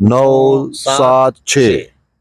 9 7 6,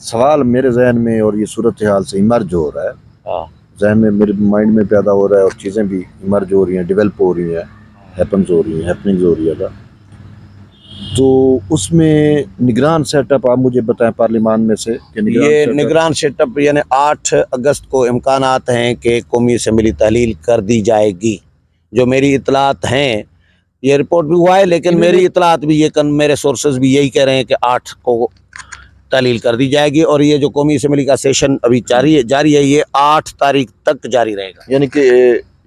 سوال میرے ذہن میں اور یہ صورتحال سے ایمرج ہو رہا ہے، ہاں ذہن میں میرے مائنڈ میں پیدا ہو رہا ہے، اور چیزیں بھی ایمرج ہو رہی ہیں، ڈیولپ ہو رہی ہیں، ہیپننگز ہو رہی ہے. تو اس میں نگران سیٹ اپ آپ مجھے بتائیں پارلیمان میں سے کہ یہ نگران سیٹ اپ یعنی 8 اگست کو امکانات ہیں کہ قومی اسمبلی تحلیل کر دی جائے گی. جو میری اطلاعات ہیں، یہ رپورٹ بھی ہوا ہے لیکن میری اطلاعات بھی میرے سورسز بھی یہی کہہ رہے ہیں کہ 8 کو تحلیل کر دی جائے گی. اور یہ جو قومی اسمبلی کا سیشن ابھی جاری ہے یہ 8 تاریخ تک جاری رہے گا. یعنی کہ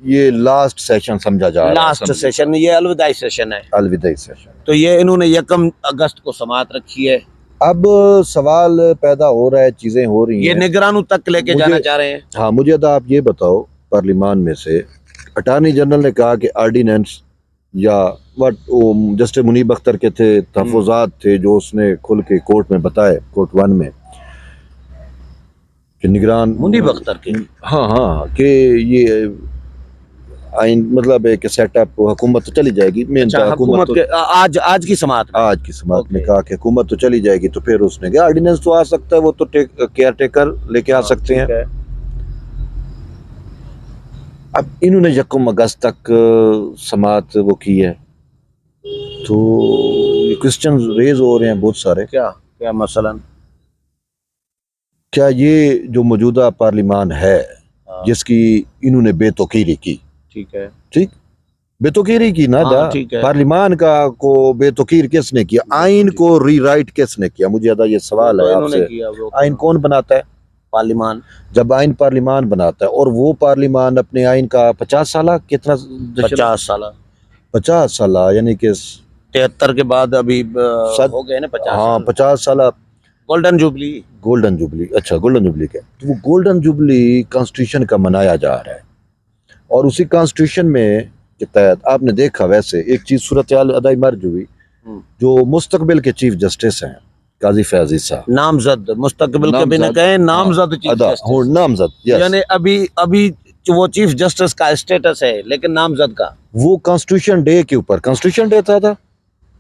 یہ لاسٹ سیشن سمجھا جا رہا ہے، لاسٹ سیشن، یہ الوداعی سیشن ہے. الوداعی سیشن. تو یہ انہوں نے 1 اگست کو سماعت رکھی ہے. اب سوال پیدا ہو رہا ہے، چیزیں ہو رہی یہ ہیں، نگرانوں تک لے کے جانا چاہ رہے ہیں. ہاں مجھے آپ یہ بتاؤ، پارلیمان میں سے اٹارنی جنرل نے کہا کہ آرڈیننس یا جسٹس منیب اختر کے تھے تحفظات تھے جو اس نے کھل کے کورٹ میں بتائے، کورٹ 1 میں، کہ نگران منیب اختر کے ہاں کہ یہ آئین مطلب ہے کہ سیٹ اپ حکومت تو چلی جائے گی. حکومت کے آج کی سماعت میں آج کی سماعت میں کہا کہ حکومت تو چلی جائے گی، تو پھر اس نے کہا آرڈیننس تو آ سکتا ہے، وہ تو کیئر ٹیکر لے کے آ سکتے ہیں. اب انہوں نے 1 اگست تک سماعت وہ کی ہے، تو کوسچن ریز ہو رہے ہیں بہت سارے. کیا مثلا کیا یہ جو موجودہ پارلیمان ہے جس کی انہوں نے بے توقیری کی، ٹھیک بے توقیری کی نا دا پارلیمان کا کو بے توقیر کس نے کیا؟ آئین کو ری رائٹ کس نے کیا؟ مجھے یہ سوال ہے آپ سے. آئین کون بناتا ہے؟ پارلیمان. جب آئین پارلیمان بناتا ہے اور وہ پارلیمان اپنے آئین کا 50 سالہ کتنا 50 سالہ یعنی کہ 73 کے بعد ابھی ہو گئے نا 50. ہاں 50 سالہ گولڈن جوبلی. اچھا گولڈن جوبلی کا، تو وہ گولڈن جوبلی کانسٹیٹیوشن کا منایا جا رہا ہے. اور اسی کانسٹیٹیوشن میں کے تحت آپ نے دیکھا ویسے ایک چیز صورتحال ادائی مرج ہوئی، جو مستقبل کے چیف جسٹس ہیں قاضی فیاض عیسیٰ، نامزد مستقبل کے بھی نہ کہیں، نامزد چیف جسٹس، نامزد یعنی ابھی وہ چیف جسٹس کا اسٹیٹس ہے لیکن نامزد کا. وہ کانسٹیٹیوشن ڈے کے اوپر، کانسٹیٹیوشن ڈے تھا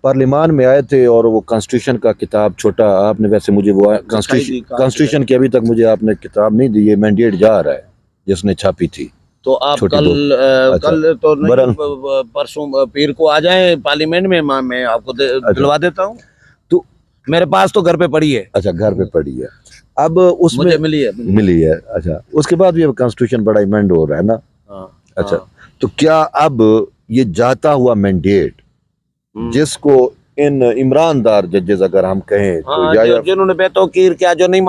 پارلیمان میں آئے تھے، اور وہ کانسٹیٹیوشن کا کتاب چھوٹا آپ نے ویسے مجھے وہ کانسٹیٹیوشن کی ابھی تک مجھے آپ نے کتاب نہیں دی، یہ مینڈیٹ جا رہا ہے جس نے چھاپی تھی. تو آپ کل تو پرسوں پیر کو آ جائیں پارلیمنٹ میں آپ کو دلوا دیتا ہوں. تو میرے پاس تو گھر پہ پڑی ہے. اچھا گھر پہ پڑی ہے. اب اس میں ملی ہے. اچھا اس کے بعد بھی اب کانسٹیٹیوشن بڑا ایمینڈ ہو رہا ہے نا. اچھا تو کیا اب یہ جاتا ہوا مینڈیٹ جس کو ان عمران دار ججز اگر ہم کہیں تو جنہوں نے بے توقیر کیا، جو نہیں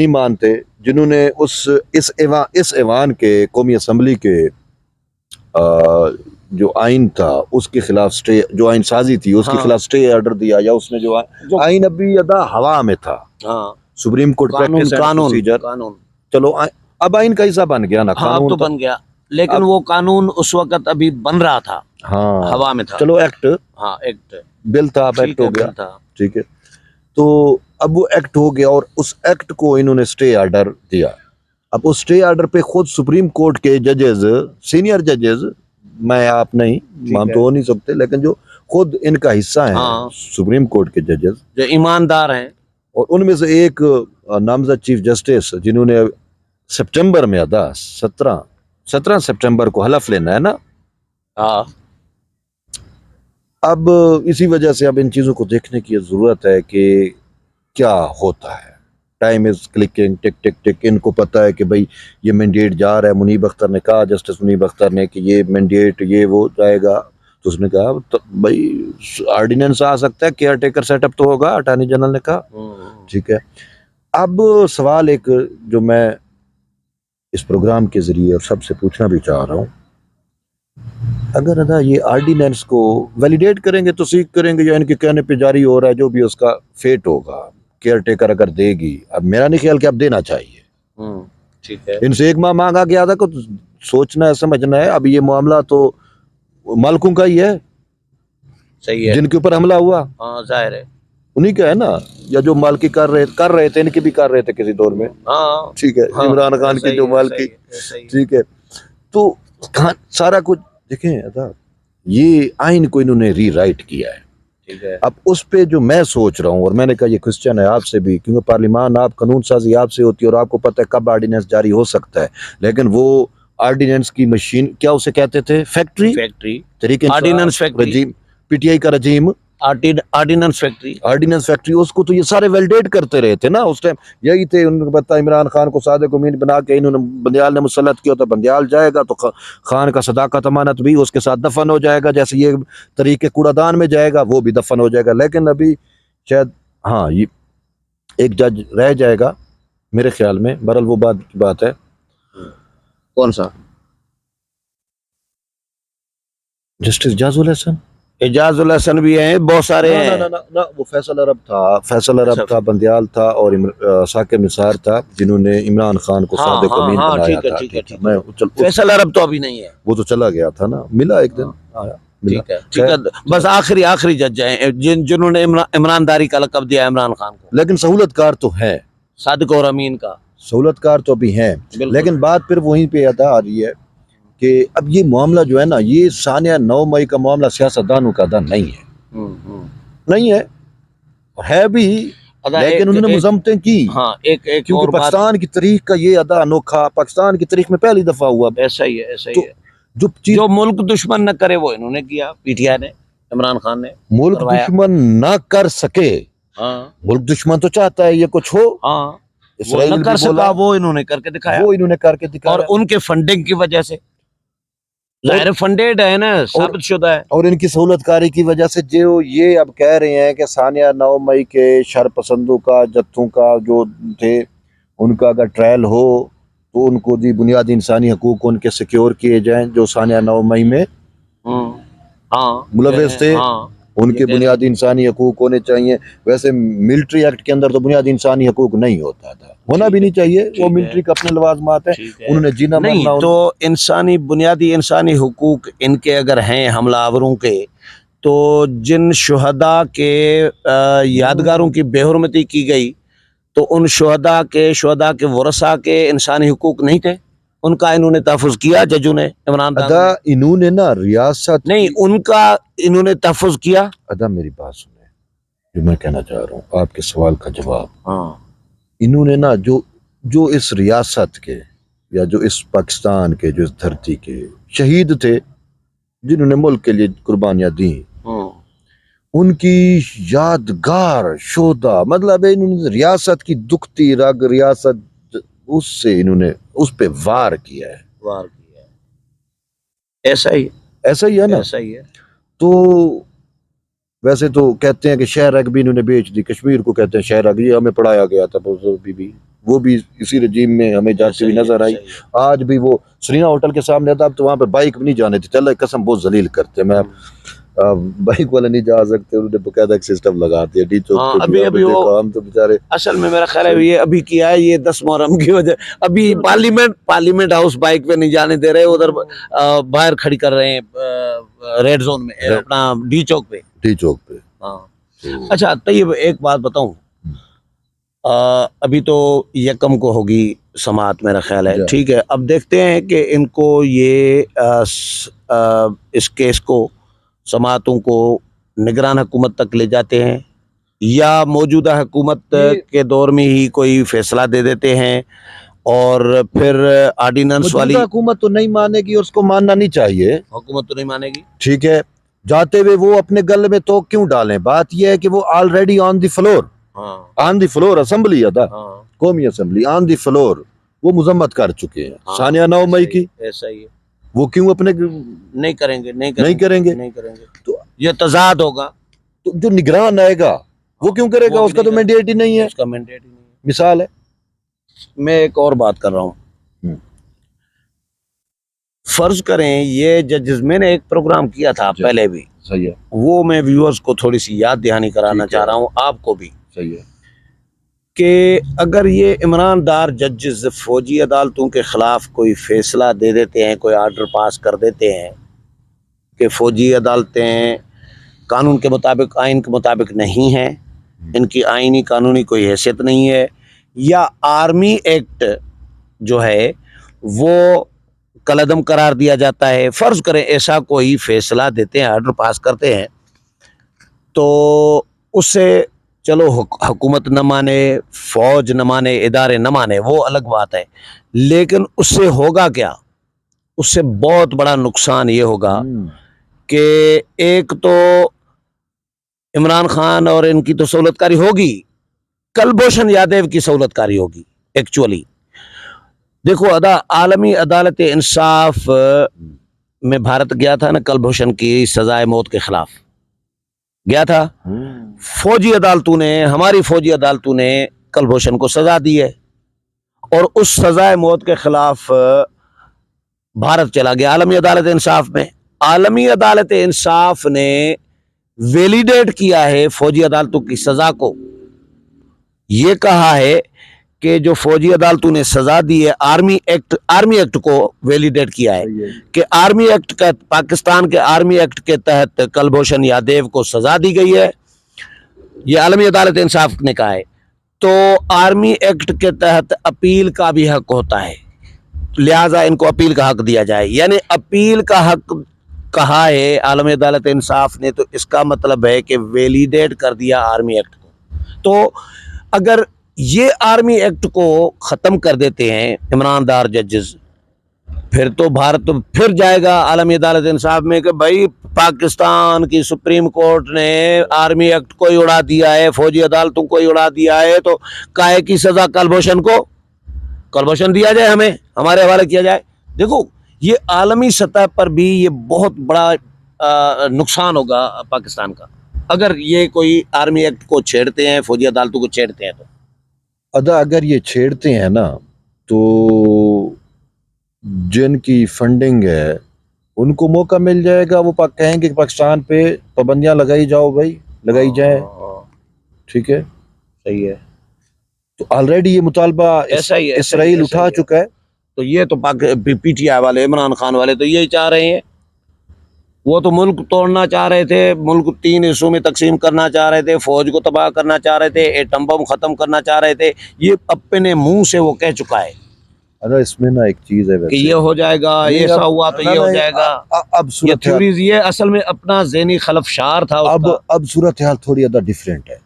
مانتے، جنہوں نے اس ایوان کے قومی اسمبلی کے جو آئین تھا اس کے خلاف سٹے، جو آئین سازی تھی اس کے خلاف سٹے آرڈر دیا، یا اس نے جو آئین ابھی ہوا میں تھا، سپریم کورٹ قانون چلو اب آئین کا حصہ بن گیا نا، قانون تو بن گیا، لیکن وہ قانون اس وقت ابھی بن رہا تھا، ہوا میں تھا. چلو ایکٹ بل تھا، اب ایکٹ ہو گیا، ٹھیک ہے. تو اب وہ ایکٹ ہو گیا اور اس ایکٹ کو انہوں نے سٹے آرڈر دیا. اب اس سٹے آرڈر پہ خود سپریم کورٹ کے ججز، سینئر ججز، میں آپ نہیں، ہم تو ہو نہیں سکتے، لیکن جو خود ان کا حصہ ہیں سپریم کورٹ کے ججز جو ایماندار ہیں، اور ان میں سے ایک نامزد چیف جسٹس جنہوں نے سپٹمبر میں 17 سپٹمبر کو حلف لینا ہے نا. اب اسی وجہ سے اب ان چیزوں کو دیکھنے کی ضرورت ہے کہ کیا ہوتا ہے. ٹائم از کلکنگ، ٹک ٹک ٹک. ان کو پتہ ہے کہ بھئی یہ مینڈیٹ جا رہا ہے. منیب اختر نے کہا، جسٹس منیب اختر نے، کہ یہ مینڈیٹ یہ وہ جائے گا. تو اس نے کہا بھئی آرڈیننس آ سکتا ہے، کیئر ٹیکر سیٹ اپ تو ہوگا، اٹارنی جنرل نے کہا، ٹھیک ہے. اب سوال ایک جو میں اس پروگرام کے ذریعے اور سب سے پوچھنا بھی چاہ رہا ہوں، اگر یہ آرڈیننس کو ویلیڈیٹ کریں گے تو سیکھ کریں گے، یا ان کے کہنے پہ جاری ہو رہا ہے، جو بھی اس کا فیٹ ہوگا، کیئر ٹیکر اگر دے گی، اب میرا نہیں خیال کہ اب دینا چاہیے. ٹھیک ہے، ان سے 1 ماہ مانگا گیا تھا، کچھ سوچنا ہے، سمجھنا ہے. اب یہ معاملہ تو مالکوں کا ہی ہے، صحیح ہے، جن کے اوپر حملہ ہوا، ظاہر ہے انہی کا ہے نا، یا جو مالکی کر رہے تھے، ان کے بھی کر رہے تھے کسی دور میں، ٹھیک ہے، عمران خان کی جو مالکی، ٹھیک ہے. تو سارا کچھ دیکھیں، یہ آئین کو انہوں نے ری رائٹ کیا ہے. ٹھیک ہے. اب اس پہ جو میں سوچ رہا ہوں، اور میں نے کہا یہ کوشچن ہے آپ سے بھی، کیونکہ پارلیمان آپ قانون سازی آپ سے ہوتی ہے اور آپ کو پتہ ہے کب آرڈیننس جاری ہو سکتا ہے، لیکن وہ آرڈیننس کی مشین کیا اسے کہتے تھے، فیکٹری طریقے ordnance factory, regime, P T I کا رجیم، آرڈیننس فیکٹری. آرڈیننس فیکٹری، اس کو تو یہ سارے ویلیڈیٹ کرتے رہے تھے نا اس ٹائم. یہی تھے انہوں نے بتا عمران خان کو صادق امین بنا کے انہوں نے بندیال نے مسلط کیا، تو بندیال جائے گا تو خان کا صداقت امانت بھی اس کے ساتھ دفن ہو جائے گا، جیسے یہ طریقے کوڑا دان میں جائے گا وہ بھی دفن ہو جائے گا. لیکن ابھی شاید ہاں یہ ایک جج رہ جائے گا میرے خیال میں، برحال وہ بات ہے. کون سا؟ جسٹس اعجاز الحسن، اعجاز الحسن بھی ہیں، بہت سارے ہیں. نہ وہ فیصل عرب تھا، فیصل عرب تھا، بندیال تھا، اور ثاقب نثار تھا جنہوں نے عمران خان کو صادق امین بنایا تھا. میں فیصل عرب تو ابھی نہیں ہے، وہ تو چلا گیا تھا نا، ملا ایک دن آیا. ٹھیک ہے. بس آخری جج ہیں جنہوں نے عمران داری کا لقب دیا عمران خان کو. لیکن سہولت کار تو ہے، صادق اور امین کا سہولت کار تو ابھی ہیں. لیکن بات پھر وہیں پہ آ رہی ہے کہ اب یہ معاملہ جو ہے نا، یہ ثانیہ 9 مئی کا معاملہ سیاستدانوں کا ادا نہیں ہے، نہیں ہے بھی، لیکن انہوں نے مذمتیں کی. ہاں ایک کیونکہ پاکستان کی تاریخ کا یہ ادا انوکھا، پاکستان کی تاریخ میں پہلی دفعہ ہوا. ایسا ہی ہے. جو ملک دشمن نہ کرے وہ انہوں نے کیا، پی ٹی آئی نے، عمران خان نے. ملک دشمن نہ کر سکے، ملک دشمن تو چاہتا ہے یہ کچھ ہو، اسرائیل نہ کر سکا، وہ انہوں نے کر کے دکھایا، اور ان کے فنڈنگ کی وجہ سے، ظاہر فنڈیڈ ہے نا، ثابت شدہ ہے. اور ان کی سہولت کاری کی وجہ سے جو یہ اب کہہ رہے ہیں کہ ثانیہ 9 مئی کے شر پسندوں کا، جتھوں کا جو تھے ان کا اگر ٹرائل ہو تو ان کو بنیادی انسانی حقوق ان کے سیکیور کیے جائیں، جو ثانیہ 9 مئی میں ملوث تھے، ان کے بنیادی انسانی حقوق ہونے چاہیے. ویسے ملٹری ایکٹ کے اندر تو بنیادی انسانی حقوق نہیں ہوتا تھا، ہونا بھی نہیں چاہیے، وہ ملٹری کا اپنے لوازمات ہیں، انہوں نے جینا نہیں. مرنا. تو بنیادی انسانی حقوق ان کے اگر ہیں حملہ آوروں کے، تو جن شہداء کے یادگاروں کی بے حرمتی کی گئی، تو ان شہداء کے ورثاء کے انسانی حقوق نہیں تھے؟ ان کا انہوں نے تحفظ کیا، ججوں نے، عمران خان ادا انہوں نے نا ریاست نہیں، ان کا انہوں نے تحفظ کیا. ادا میری بات سنیں، جو میں کہنا چاہ رہا ہوں آپ کے سوال کا جواب، انہوں نے نا جو اس ریاست کے یا جو اس پاکستان کے، جو اس دھرتی کے شہید تھے، جنہوں نے ملک کے لیے قربانیاں دیں، ان کی یادگار شہداء، مطلب انہوں نے ریاست کی دکھتی رگ، ریاست اس سے انہوں نے اس پہ وار کیا ہے. ایسا ہی ہے نا. ایسا ہی ہے. تو ویسے تو کہتے ہیں کہ شہر رگ بھی انہوں نے بیچ دی، کشمیر کو کہتے ہیں شہر رگ، یہ ہمیں پڑھایا گیا تھا، وہ بھی اسی رجیم میں ہمیں جاتی ہوئی نظر آئی. آج بھی وہ سرینا ہوٹل کے سامنے تھا، اب تو وہاں پہ بائک بھی نہیں جانے تھی، اللہ کی قسم بہت ذلیل کرتے. میں بائک والے نہیں جا سکتے، انہوں نے باقاعدہ ایک سسٹم لگا دیا ڈی چوک پہ. ابھی ہم تو بیچارے اصل میں میرا خیال ہے یہ ابھی کیا ہے، یہ 10 محرم کی وجہ، ابھی پارلیمنٹ ہاؤس بائک پہ نہیں جانے دے رہے، ادھر باہر کھڑی کر رہے ہیں ریڈ زون میں، اپنا ڈی چوک پہ. اچھا طیب، ایک بات بتاؤں، ابھی تو یکم کو ہوگی سماعت میرا خیال ہے، ٹھیک ہے. اب دیکھتے ہیں کہ ان کو یہ اس کیس کو، سماعتوں کو نگران حکومت تک لے جاتے ہیں، یا موجودہ حکومت کے دور میں ہی کوئی فیصلہ دے دیتے ہیں، اور پھر آرڈیننس والی حکومت تو نہیں مانے گی، اس کو ماننا نہیں چاہیے، حکومت تو نہیں مانے گی. ٹھیک ہے، جاتے ہوئے وہ اپنے گل میں تو کیوں ڈالیں؟ بات یہ ہے کہ وہ already on the floor assembly, قومی اسمبلی آن دی فلور، وہ مذمت کر چکے ہیں ثانیہ 9 مئی کی. ایسا ہی ہے، وہ کیوں اپنے نہیں کریں گے. تو یہ تضاد ہوگا. تو جو نگران آئے گا وہ کیوں کرے گا؟ اس کا تو مینڈیٹ ہی نہیں ہے. مثال ہے. میں ایک اور بات کر رہا ہوں، فرض کریں یہ ججز، میں نے ایک پروگرام کیا تھا پہلے بھی، صحیح ہے، وہ میں ویورز کو تھوڑی سی یاد دہانی کرانا چاہ رہا ہوں، آپ کو بھی، صحیح ہے، کہ اگر یہ عمران دار ججز فوجی عدالتوں کے خلاف کوئی فیصلہ دے دیتے ہیں، کوئی آرڈر پاس کر دیتے ہیں کہ فوجی عدالتیں قانون کے مطابق، آئین کے مطابق نہیں ہیں، ان کی آئینی قانونی کوئی حیثیت نہیں ہے، یا آرمی ایکٹ جو ہے وہ کالعدم قرار دیا جاتا ہے، فرض کریں ایسا کوئی فیصلہ دیتے ہیں، آرڈر پاس کرتے ہیں، تو اس سے چلو حکومت نہ مانے، فوج نہ مانے، ادارے نہ مانے، وہ الگ بات ہے، لیکن اس سے ہوگا کیا؟ اس سے بہت بڑا نقصان یہ ہوگا کہ ایک تو عمران خان اور ان کی تو سہولت کاری ہوگی، کلبھوشن یادیو کی سہولت کاری ہوگی ایکچولی۔ دیکھو عالمی عدالت انصاف میں بھارت گیا تھا نا کلبھوشن کی سزائے موت کے خلاف گیا تھا، فوجی عدالتوں نے، ہماری فوجی عدالتوں نے کلبھوشن کو سزا دی ہے، اور اس سزائے موت کے خلاف بھارت چلا گیا عالمی عدالت انصاف میں۔ عالمی عدالت انصاف نے ویلیڈیٹ کیا ہے فوجی عدالتوں کی سزا کو، یہ کہا ہے کہ جو فوجی عدالتوں نے سزا دی ہے، آرمی ایکٹ کو ویلیڈیٹ کیا ہے کہ آرمی ایکٹ کا، پاکستان کے آرمی ایکٹ کے تحت کلبھوشن یادیو کو سزا دی گئی ہے، یہ عالمی عدالت انصاف نے کہا ہے۔ تو آرمی ایکٹ کے تحت اپیل کا بھی حق ہوتا ہے، لہذا ان کو اپیل کا حق دیا جائے، یعنی اپیل کا حق کہا ہے عالمی عدالت انصاف نے، تو اس کا مطلب ہے کہ ویلیڈیٹ کر دیا آرمی ایکٹ کو۔ تو اگر یہ آرمی ایکٹ کو ختم کر دیتے ہیں عمران دار ججز، پھر تو بھارت پھر جائے گا عالمی عدالت انصاف میں کہ بھائی پاکستان کی سپریم کورٹ نے آرمی ایکٹ کو ہی اڑا دیا ہے، فوجی عدالتوں کو ہی اڑا دیا ہے، تو کائے کی سزا کلبھوشن دیا جائے، ہمیں ہمارے حوالے کیا جائے۔ دیکھو یہ عالمی سطح پر بھی یہ بہت بڑا نقصان ہوگا پاکستان کا اگر یہ کوئی آرمی ایکٹ کو چھیڑتے ہیں، فوجی عدالتوں کو چھیڑتے ہیں تو اگر یہ چھیڑتے ہیں نا، تو جن کی فنڈنگ ہے ان کو موقع مل جائے گا، وہ کہیں گے کہ پاکستان پہ پابندیاں لگائی جاؤ بھائی، لگائی جائیں، ٹھیک ہے، صحیح ہے۔ تو آلریڈی یہ مطالبہ اسرائیل اٹھا چکا ہے۔ تو یہ تو پی ٹی آئی والے، عمران خان والے تو یہی چاہ رہے ہیں، وہ تو ملک توڑنا چاہ رہے تھے، ملک 3 حصوں میں تقسیم کرنا چاہ رہے تھے، فوج کو تباہ کرنا چاہ رہے تھے، ایٹم بم ختم کرنا چاہ رہے تھے، یہ اپنے منہ سے وہ کہہ چکا ہے اس میں نا ایک چیز ہے کہ یہ ہو جائے گا، ایسا ہوا تو یہ ہو جائے گا۔ اب یہ تھیوریز، یہ اصل میں اپنا ذہنی خلفشار تھا اس کا۔ اب صورتحال تھوڑی زیادہ ڈیفرنٹ ہے۔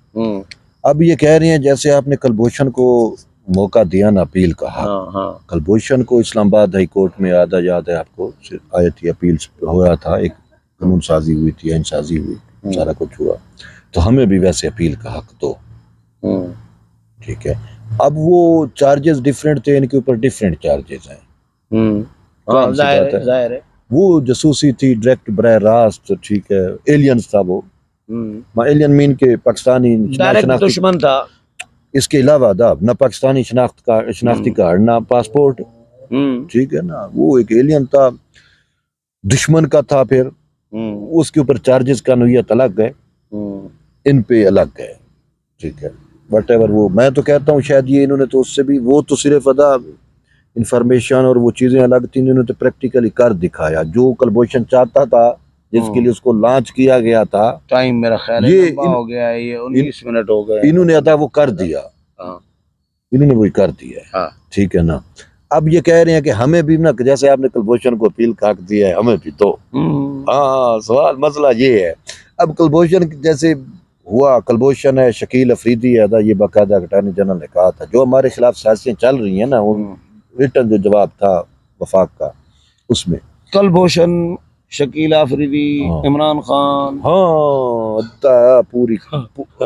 اب یہ کہہ رہے ہیں جیسے آپ نے کلبھوشن کو موقع دیا نا اپیل کا حق، کلبھوشن کو اسلام آباد ہائی کورٹ میں یاد ہے آپ کو، آئی تھی اپیل ہوا تھا، ایک قانون سازی ہوئی تھی، آئین سازی ہوئی، سارا کچھ ہوا، تو ہمیں بھی ویسے اپیل کا حق دو، ٹھیک ہے۔ اب وہ چارجز ڈیفرنٹ تھے، ان کے اوپر ڈیفرنٹ چارجز ہیں، ظاہر ہے وہ جاسوسی تھی ڈائریکٹ براہ راست، ٹھیک ہے، ایلینز تھا وہ، ایلین مین کے پاکستانی ڈائریکٹ دشمن تھا، اس کے علاوہ نہ پاکستانی شناختی کارڈ، نہ پاسپورٹ، ٹھیک ہے نا، وہ ایک ایلین تھا، دشمن کا تھا، پھر اس کے اوپر چارجز کا نوعیت الگ ہے، ان پہ الگ ہے، ٹھیک ہے، وٹ ایور۔ وہ میں تو کہتا ہوں شاید یہ انہوں نے تو اس سے بھی، وہ تو صرف انفارمیشن اور وہ چیزیں الگ تھی، انہوں نے تو پریکٹیکلی کر دکھایا جو کلبھوشن چاہتا تھا، جس کے لیے اس کو لانچ کیا گیا تھا۔ ٹائم میرا خیال ہے لمبا ہو گیا ہے، یہ 19 منٹ ہو گئے، انہوں نے وہ کر دیا، انہوں نے وہی کر دیا، ٹھیک ہے نا۔ اب یہ کہہ رہے ہیں کہ ہمیں بھی نا، جیسے آپ نے کلبھوشن کو اپیل کا حق دیا ہے، ہمیں بھی تو، سوال مسئلہ یہ ہے۔ اب کلبھوشن جیسے ہوا، کلبھوشن ہے، شکیل افریدی ہے، یہ باقاعدہ اٹارنی جنرل نے کہا تھا جو ہمارے خلاف سازشیں چل رہی ہیں نا، وہ ریٹن جو جواب تھا وفاق کا، اس میں کلبھوشن، شکیل افریدی، عمران خان، پوری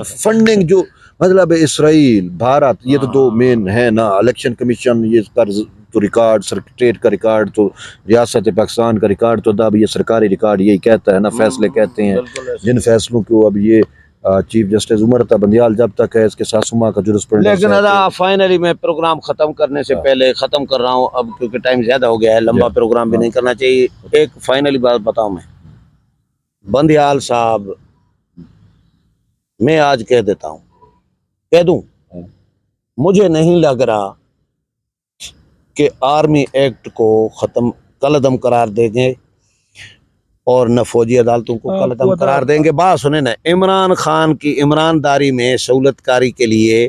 فنڈنگ جو مطلب اسرائیل، بھارت، یہ تو 2 مین ہیں نا، الیکشن کمیشن، یہ تو ریکارڈ، سیکریٹریٹ کا ریکارڈ تو، ریاست پاکستان کا ریکارڈ تو اب یہ سرکاری ریکارڈ یہی کہتا ہے نا، فیصلے کہتے ہیں، جن فیصلوں کو اب یہ چیف جسٹس عمر تا بندیال جب تک ہے، اس کے ساسو ماں کا جورسپروڈنس ہے۔ لیکن فائنلی میں پروگرام ختم کرنے سے پہلے ختم کر رہا ہوں اب، کیونکہ ٹائم زیادہ ہو گیا ہے، لمبا پروگرام بھی نہیں کرنا چاہیے۔ ایک فائنلی بات بتاؤں، میں بندیال صاحب، میں آج کہہ دیتا ہوں، کہہ دوں، مجھے نہیں لگ رہا کہ آرمی ایکٹ کو ختم کالعدم قرار دیں گے اور نہ فوجی عدالتوں کو کالعدم قرار دیں گے۔ بات سنیں نا، عمران خان کی عمران داری میں سہولت کاری کے لیے